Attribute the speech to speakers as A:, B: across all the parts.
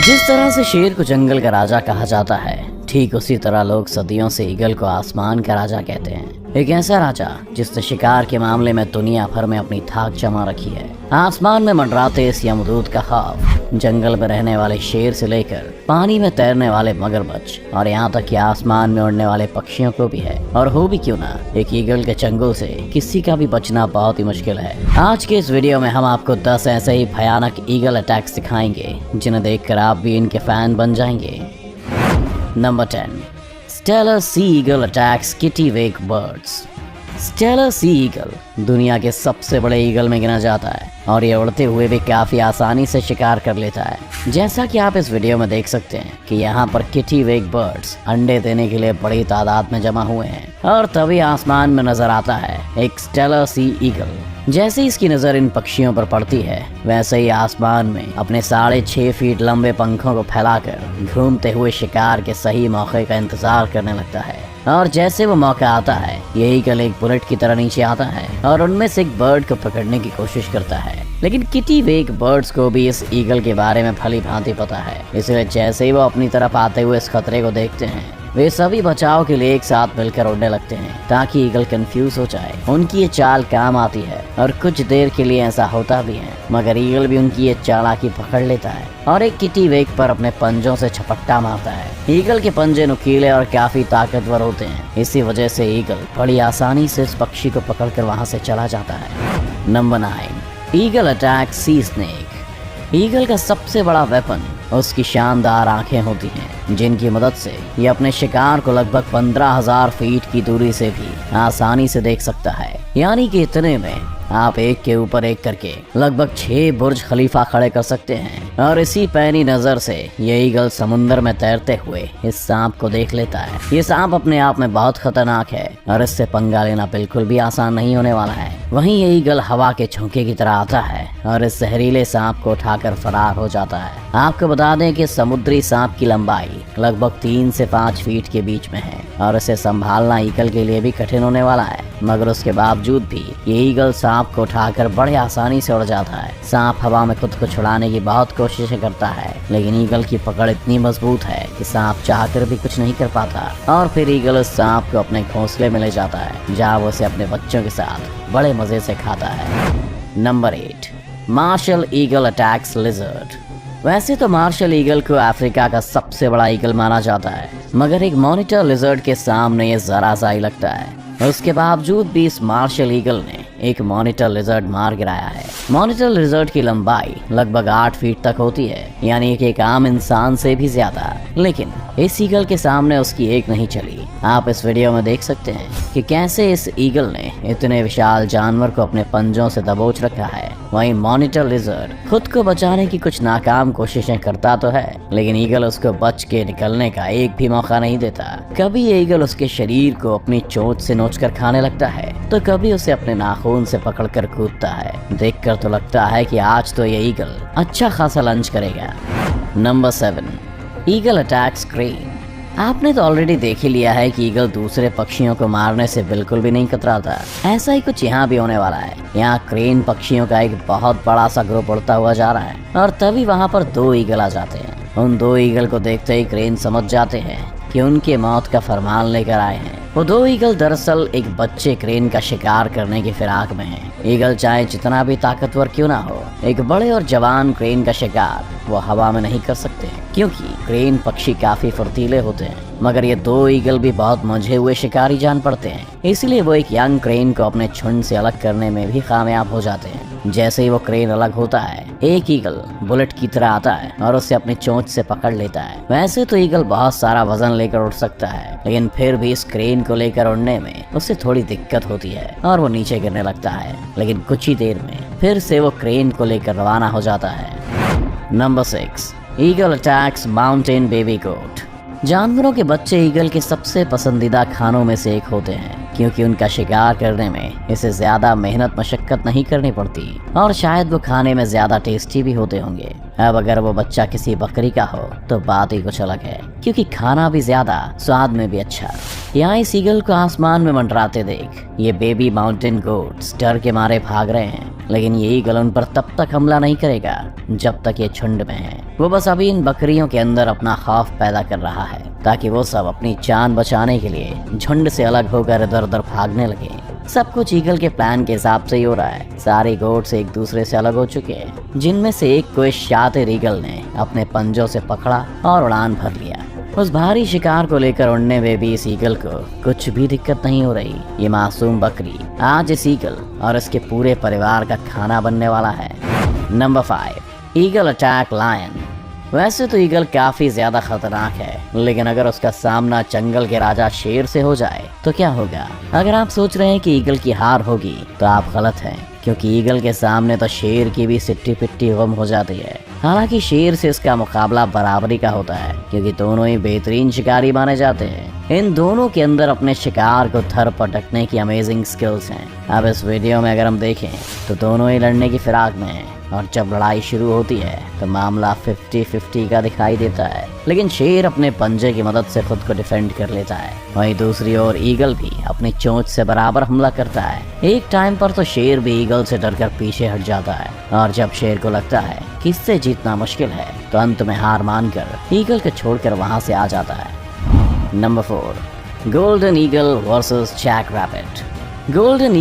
A: जिस तरह से शेर को जंगल का राजा कहा जाता है, ठीक उसी तरह लोग सदियों से ईगल को आसमान का राजा कहते हैं। एक ऐसा राजा जिसने शिकार के मामले में दुनिया भर में अपनी धाक जमा रखी है। आसमान में मंडराते इस यमदूत का खौफ जंगल में रहने वाले शेर से लेकर पानी में तैरने वाले मगरमच्छ और यहाँ तक कि आसमान में उड़ने वाले पक्षियों को भी है। और हो भी क्यों ना, एक ईगल के चंगुल से किसी का भी बचना बहुत ही मुश्किल है। आज के इस वीडियो में हम आपको 10 ऐसे ही भयानक ईगल अटैक्स दिखाएंगे जिन्हें देखकर आप भी इनके फैन बन जाएंगे। Number 10, steller sea eagle attacks kittiwake birds. Steller sea eagle दुनिया के सबसे बड़े ईगल में गिना जाता है और ये उड़ते हुए भी काफी आसानी से शिकार कर लेता है। जैसा कि आप इस वीडियो में देख सकते हैं कि यहाँ पर किटीवेक बर्ड्स अंडे देने के लिए बड़ी तादाद में जमा हुए हैं और तभी आसमान में नजर आता है एक स्टेलर सी ईगल। जैसे इसकी नजर इन पक्षियों पर पड़ती है, वैसे ही आसमान में अपने 6.5 फीट लंबे पंखों को फैलाकर घूमते हुए शिकार के सही मौके का इंतजार करने लगता है। और जैसे वो मौका आता है, ये ईगल एक बुलेट की तरह नीचे आता है और उनमें से एक बर्ड को पकड़ने की कोशिश करता है। लेकिन किटीवेक बर्ड्स को भी इस ईगल के बारे में भली भांति पता है, इसलिए जैसे ही वो अपनी तरफ आते हुए इस खतरे को देखते हैं, वे सभी बचाव के लिए एक साथ मिलकर उड़ने लगते हैं ताकि ईगल कंफ्यूज हो जाए। उनकी ये चाल काम आती है और कुछ देर के लिए ऐसा होता भी है, मगर ईगल भी उनकी ये चालाकी पकड़ लेता है और एक किटीवेक पर अपने पंजों से झपट्टा मारता है। ईगल के पंजे नुकीले और काफी ताकतवर होते हैं, इसी वजह से ईगल बड़ी आसानी से इस पक्षी को पकड़कर वहां से चला जाता है। नंबर 9, ईगल अटैक सी स्नेक। ईगल का सबसे बड़ा वेपन उसकी शानदार आंखें होती हैं, जिनकी मदद से ये अपने शिकार को लगभग 15,000 फीट की दूरी से भी आसानी से देख सकता है। यानी कि इतने में आप एक के ऊपर एक करके लगभग 6 बुर्ज खलीफा खड़े कर सकते हैं। और इसी पैनी नजर से ये ईगल समुद्र में तैरते हुए इस सांप को देख लेता है। ये सांप अपने आप में बहुत खतरनाक है और इससे पंगा लेना बिल्कुल भी आसान नहीं होने वाला है। वहीं ये ईगल हवा के झोंके की तरह आता है और इस जहरीले सांप को उठाकर फरार हो जाता है। आपको बता दें कि समुद्री सांप की लंबाई लगभग 3 से 5 फीट के बीच में है और इसे संभालना ईगल के लिए भी कठिन होने वाला है, मगर उसके बावजूद भी ये ईगल सांप को उठाकर बड़े आसानी से उड़ जाता है। सांप हवा में खुद को छुड़ाने की बहुत कोशिशें करता है, लेकिन ईगल की पकड़ इतनी मजबूत है कि सांप चाहकर भी कुछ नहीं कर पाता और फिर ईगल उस सांप को अपने घोंसले में ले जाता है, जहाँ वो उसे अपने बच्चों के साथ बड़े मजे से खाता है। Number 8, martial eagle attacks lizard. वैसे तो मार्शल ईगल को अफ्रीका का सबसे बड़ा ईगल माना जाता है, मगर एक मॉनिटर लिजर्ड के सामने ये जरा सा ही लगता है। उसके बावजूद भी इस मार्शल ईगल ने एक मॉनिटर लिजर्ड मार गिराया है। मॉनिटर लिजर्ड की लंबाई लगभग 8 फीट तक होती है, यानी कि एक आम इंसान से भी ज्यादा। लेकिन इस ईगल के सामने उसकी एक नहीं चली। आप इस वीडियो में देख सकते हैं कि कैसे इस ईगल ने इतने विशाल जानवर को अपने पंजों से दबोच रखा है। वहीं मॉनिटर लिजर्ड खुद को बचाने की कुछ नाकाम कोशिशें करता तो है, लेकिन ईगल उसको बच के निकलने का एक भी मौका नहीं देता। कभी ये ईगल उसके शरीर को अपनी चोंच से नोचकर खाने लगता है, तो कभी उसे अपने नाखून से पकड़कर कूदता है। देखकर तो लगता है कि आज तो ये ईगल अच्छा खासा लंच करेगा। Number 7, eagle attacks crane. आपने तो ऑलरेडी देख ही लिया है कि ईगल दूसरे पक्षियों को मारने से बिल्कुल भी नहीं कतराता। ऐसा ही कुछ यहाँ भी होने वाला है। यहाँ क्रेन पक्षियों का एक बहुत बड़ा सा ग्रुप उड़ता हुआ जा रहा है और तभी वहाँ पर 2 ईगल आ जाते हैं। उन 2 ईगल को देखते ही क्रेन समझ जाते हैं कि उनके मौत का फरमान लेकर आए हैं। वो 2 ईगल दरअसल एक बच्चे क्रेन का शिकार करने की फिराक में हैं। ईगल चाहे जितना भी ताकतवर क्यों ना हो, एक बड़े और जवान क्रेन का शिकार वो हवा में नहीं कर सकते, क्योंकि क्रेन पक्षी काफी फुर्तीले होते हैं। मगर ये 2 ईगल भी बहुत मंझे हुए शिकारी जान पड़ते हैं, इसलिए वो एक यंग क्रेन को अपने झुंड से अलग करने में भी कामयाब हो जाते हैं। जैसे ही वो क्रेन अलग होता है, एक ईगल बुलेट की तरह आता है और उसे अपनी चोंच से पकड़ लेता है। वैसे तो ईगल बहुत सारा वजन लेकर उड़ सकता है, लेकिन फिर भी इस क्रेन को लेकर उड़ने में उसे थोड़ी दिक्कत होती है और वो नीचे गिरने लगता है। लेकिन कुछ ही देर में फिर से वो क्रेन को लेकर रवाना हो जाता है। Number 6, eagle attacks mountain baby goat. जानवरों के बच्चे ईगल के सबसे पसंदीदा खानों में से एक होते हैं, क्योंकि उनका शिकार करने में इसे ज्यादा मेहनत मशक्कत नहीं करनी पड़ती और शायद वो खाने में ज्यादा टेस्टी भी होते होंगे। अब अगर वो बच्चा किसी बकरी का हो तो बात ही कुछ अलग है, क्योंकि खाना भी ज्यादा, स्वाद में भी अच्छा। यहाँ इस ईगल को आसमान में मंडराते देख ये बेबी माउंटेन गोट्स डर के मारे भाग रहे हैं लेकिन ये ईगल उन पर तब तक हमला नहीं करेगा जब तक ये झुंड में है। वो बस अभी इन बकरियों के अंदर अपना खौफ पैदा कर रहा है ताकि वो सब अपनी जान बचाने के लिए झुंड से अलग होकर इधर उधर भागने लगे। सब कुछ ईगल के प्लान के हिसाब से ही हो रहा है। सारे गोट्स एक दूसरे से अलग हो चुके हैं, जिनमें से एक को इस शातिर ईगल ने अपने पंजों से पकड़ा और उड़ान भर लिया। उस भारी शिकार को लेकर उड़ने में भी इस ईगल को कुछ भी दिक्कत नहीं हो रही। ये मासूम बकरी आज इस ईगल और इसके पूरे परिवार का खाना बनने वाला है। Number 5, eagle attack lion. वैसे तो ईगल काफी ज्यादा खतरनाक है, लेकिन अगर उसका सामना जंगल के राजा शेर से हो जाए तो क्या होगा? अगर आप सोच रहे हैं कि ईगल की हार होगी तो आप गलत हैं, क्योंकि ईगल के सामने तो शेर की भी सिट्टी पिट्टी गुम हो जाती है। हालांकि शेर से इसका मुकाबला बराबरी का होता है, क्योंकि दोनों ही बेहतरीन शिकारी माने जाते हैं। इन दोनों के अंदर अपने शिकार को थर पटकने की अमेजिंग स्किल्स हैं। अब इस वीडियो में अगर हम देखें तो दोनों ही लड़ने की फिराक में हैं, और जब लड़ाई शुरू होती है तो मामला 50-50 का दिखाई देता है। लेकिन शेर अपने पंजे की मदद से खुद को डिफेंड कर लेता है, वहीं दूसरी ओर ईगल भी अपनी चोंच से बराबर हमला करता है। एक टाइम पर तो शेर भी ईगल से डरकर पीछे हट जाता है, और जब शेर को लगता है कि इससे जीतना मुश्किल है तो अंत में हार मानकर ईगल को छोड़कर वहां से आ जाता है। Number 4, golden eagle versus jackrabbit. Golden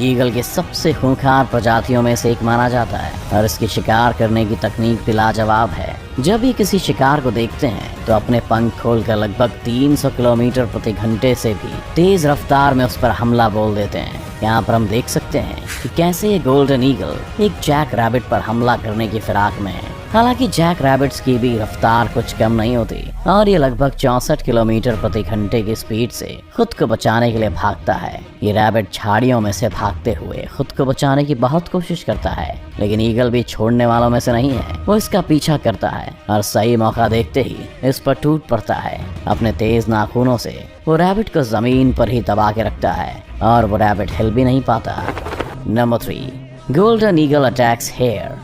A: eagle के सबसे खूंखार प्रजातियों में से एक माना जाता है, और इसकी शिकार करने की तकनीक भी लाजवाब है। जब भी किसी शिकार को देखते हैं तो अपने पंख खोलकर लगभग 300 किलोमीटर प्रति घंटे से भी तेज रफ्तार में उस पर हमला बोल देते हैं। यहाँ पर हम देख सकते हैं कि कैसे ये गोल्डन ईगल एक जैक रैबिट पर हमला करने की फिराक में है। हालांकि जैक रैबिट्स की भी रफ्तार कुछ कम नहीं होती, और ये लगभग 64 किलोमीटर प्रति घंटे की स्पीड से खुद को बचाने के लिए भागता है। ये रैबिट झाड़ियों में से भागते हुए खुद को बचाने की बहुत कोशिश करता है, लेकिन ईगल भी छोड़ने वालों में से नहीं है। वो इसका पीछा करता है और सही मौका देखते ही इस पर टूट पड़ता है। अपने तेज नाखूनों से वो रैबिट को जमीन पर ही दबा के रखता है, और वो रैबिट हिल भी नहीं पाता। Number 3, golden eagle attacks hare.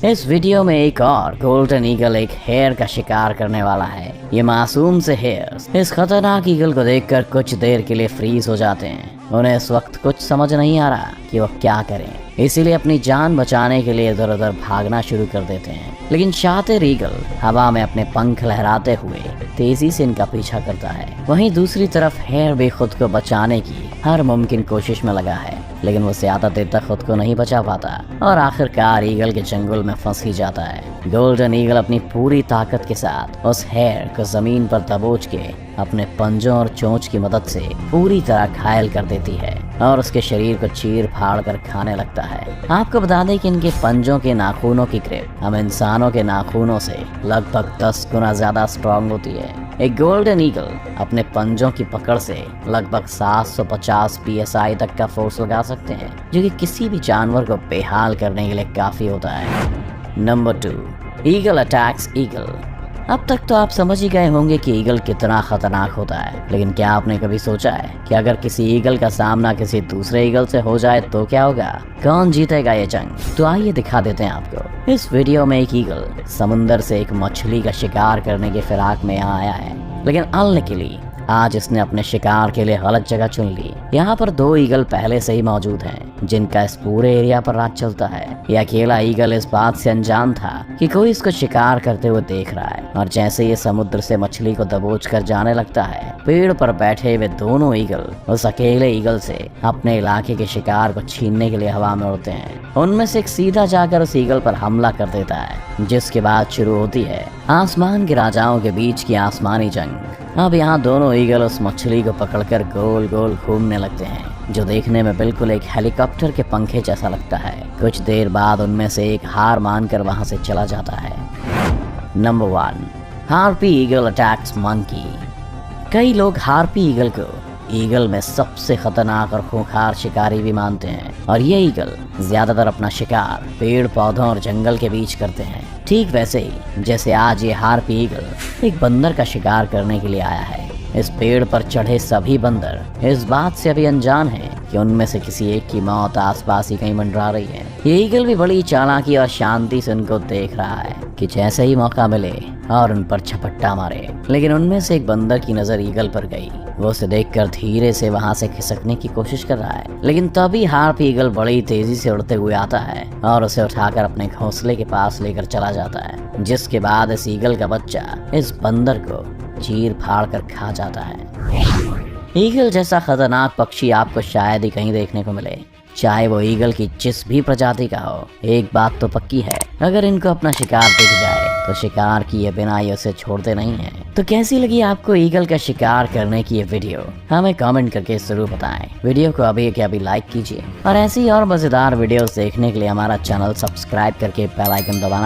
A: इस वीडियो में एक और गोल्डन ईगल एक हेयर का शिकार करने वाला है। ये मासूम से हेयर्स इस खतरनाक ईगल को देखकर कुछ देर के लिए फ्रीज हो जाते हैं। उन्हें इस वक्त कुछ समझ नहीं आ रहा कि वो क्या करें, इसीलिए अपनी जान बचाने के लिए इधर उधर भागना शुरू कर देते हैं। लेकिन शातिर ईगल हवा में अपने पंख लहराते हुए तेजी से इनका पीछा करता है। वहीं दूसरी तरफ हेयर भी खुद को बचाने की हर मुमकिन कोशिश में लगा है, लेकिन वो ज्यादा देर तक खुद को नहीं बचा पाता और आखिरकार ईगल के चंगुल में फंस ही जाता है। गोल्डन ईगल अपनी पूरी ताकत के साथ उस हेयर को जमीन पर दबोच के अपने पंजों और चोंच की मदद से पूरी तरह घायल कर देती है और उसके शरीर को चीर फाड़ कर खाने लगता है। आपको बता दें कि इनके पंजों के नाखूनों की ग्रिप हम इंसानों के नाखूनों से लगभग 10 गुना ज्यादा स्ट्रॉन्ग होती है। एक गोल्डन ईगल अपने पंजों की पकड़ से लगभग 750 PSI तक का फोर्स लगा सकते हैं, जो कि किसी भी जानवर को बेहाल करने के लिए काफी होता है। Number 2, eagle attacks eagle. अब तक तो आप समझ ही गए होंगे कि ईगल कितना खतरनाक होता है, लेकिन क्या आपने कभी सोचा है कि अगर किसी ईगल का सामना किसी दूसरे ईगल से हो जाए तो क्या होगा? कौन जीतेगा ये जंग? तो आइए दिखा देते हैं आपको। इस वीडियो में एक ईगल समुंदर से एक मछली का शिकार करने के फिराक में यहाँ आया है, लेकिन अनलकीली आज इसने अपने शिकार के लिए गलत जगह चुन ली। यहाँ पर 2 ईगल पहले से ही मौजूद हैं, जिनका इस पूरे एरिया पर राज चलता है। यह अकेला ईगल इस बात से अनजान था कि कोई इसको शिकार करते हुए देख रहा है, और जैसे ये समुद्र से मछली को दबोच कर जाने लगता है, पेड़ पर बैठे हुए दोनों ईगल उस अकेले ईगल से अपने इलाके के शिकार को छीनने के लिए हवा में उड़ते हैं। उनमें से एक सीधा जाकर उस ईगल पर हमला कर देता है, जिसके बाद शुरू होती है आसमान के राजाओं के बीच की आसमानी जंग। अब यहाँ दोनों ईगल उस मछली को पकड़कर गोल गोल घूमने लगते हैं, जो देखने में बिल्कुल एक हेलीकॉप्टर के पंखे जैसा लगता है। कुछ देर बाद उनमें से एक हार मानकर वहां से चला जाता है। Number 1, harpy eagle attacks monkey. कई लोग हार्पी ईगल को ईगल में सबसे खतरनाक और खूंखार शिकारी भी मानते हैं, और ये ईगल ज्यादातर अपना शिकार पेड़ पौधों और जंगल के बीच करते हैं। ठीक वैसे ही जैसे आज ये हार्पी ईगल एक बंदर का शिकार करने के लिए आया है। इस पेड़ पर चढ़े सभी बंदर इस बात से अभी अनजान हैं कि उनमें से किसी एक की मौत आसपास ही कहीं मंडरा रही है। ये ईगल भी बड़ी चालाकी और शांति से उनको देख रहा है कि जैसे ही मौका मिले और उन पर झपट्टा मारे। लेकिन उनमें से एक बंदर की नजर ईगल पर गई वो उसे देखकर धीरे से वहाँ से खिसकने की कोशिश कर रहा है, लेकिन तभी हार्पी ईगल बड़ी तेजी से उड़ते हुए आता है और उसे उठाकर अपने घोंसले के पास लेकर चला जाता है, जिसके बाद इस ईगल का बच्चा इस बंदर को चीर फाड़ कर खा जाता है। ईगल जैसा खतरनाक पक्षी आपको शायद ही कहीं देखने को मिले, चाहे वो ईगल की जिस भी प्रजाति का हो। एक बात तो पक्की है, अगर इनको अपना शिकार दिख जाए तो शिकार किए बिना ये उसे छोड़ते नहीं हैं। तो कैसी लगी आपको ईगल का शिकार करने की ये वीडियो, हमें कमेंट करके जरूर बताएं। वीडियो को अभी के अभी लाइक कीजिए और ऐसी और मजेदार वीडियोस देखने के लिए हमारा चैनल सब्सक्राइब करके बेल आइकन दबाना